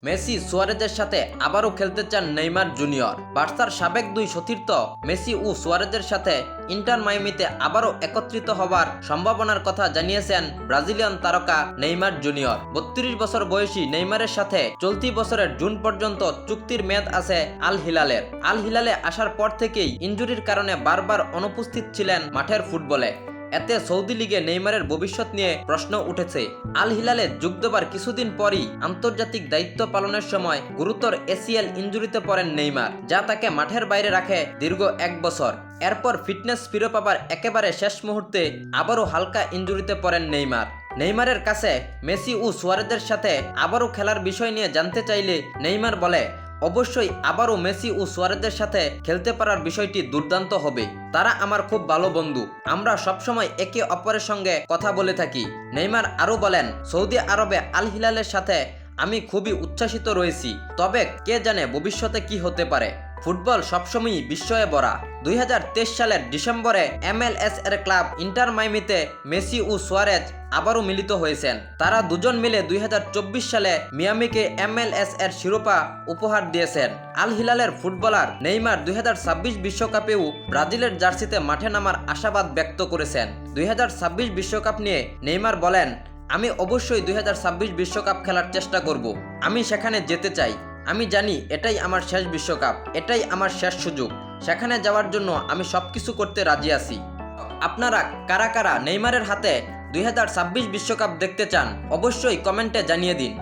Messi সুয়ারেজের সাথে আবারও খেলতে চান নেইমার জুনিয়র। বার্সার সাবেক দুই সতীর্থ মেসি ও সুয়ারেজের সাথে ইন্টার মায়ামিতে আবারও একত্রিত হবার সম্ভাবনার কথা জানিয়েছেন ব্রাজিলিয়ান তারকা নেইমার জুনিয়র। 32 বছর বয়সী নেইমারের সাথে চলতি বছরের জুন পর্যন্ত চুক্তির মেয়াদ আছে আল হিলালের। আল হিলালে আসার পর থেকেই ইনজুরির কারণে বারবার অনুপস্থিত ছিলেন মাঠের ফুটবলে। এতে সৌদি লিগে নেইমারের ভবিষ্যৎ নিয়ে প্রশ্ন উঠেছে। আল হিলালে যোগ দেবার কিছুদিন পরই আন্তর্জাতিক দায়িত্ব পালনের সময় গুরুতর এসিএল ইনজুরিতে পড়েন নেইমার, যা তাকে মাঠের বাইরে রাখে দীর্ঘ 1 বছর। এরপর ফিটনেস ফিরে পাবার একেবারে শেষ মুহূর্তে আবারও হালকা ইনজুরিতে পড়েন নেইমার। নেইমারের কাছে মেসি ও সুয়ারেজের সাথে আবারও খেলার বিষয় নিয়ে জানতে চাইলে নেইমার বলে, অবশ্যই আবারও মেসি ও সুয়ারেজের সাথে খেলতে পারার বিষয়টি দুর্দান্ত হবে। তারা আমার খুব ভালো বন্ধু, আমরা সবসময় একে অপরের সঙ্গে কথা বলে থাকি। নেইমার আরও বলেন, সৌদি আরবে আল হিলালের সাথে আমি খুবই উচ্ছ্বাসিত রয়েছি, তবে কে জানে ভবিষ্যতে কি হতে পারে। ফুটবল সবসময়ই বিস্ময়ে ভরা। 2023 সালের ডিসেম্বরে MLS এর ক্লাব ইন্টার মায়ামিতে মেসি ও সুয়ারেজ আবারও মিলিত হয়েছেন। তারা দুজন মিলে 2024 সালে মিয়ামিকে MLS এর শিরোপা উপহার দিয়েছেন। আল হিলালের ফুটবলার নেইমার 2026 বিশ্বকাপেও ব্রাজিলের জার্সিতে মাঠে নামার আশাবাদ ব্যক্ত করেছেন। 2026 বিশ্বকাপ নিয়ে নেইমার বলেন, আমি অবশ্যই 2026 বিশ্বকাপ খেলার চেষ্টা করব। আমি সেখানে যেতে চাই। আমি জানি এটাই আমার শেষ বিশ্বকাপ, এটাই আমার শেষ সুযোগ। সেখানে যাওয়ার জন্য আমি সবকিছু করতে রাজি আছি। আপনারা কারা কারা নেইমারের হাতে 2026 বিশ্বকাপ দেখতে চান অবশ্যই কমেন্টে জানিয়ে দিন।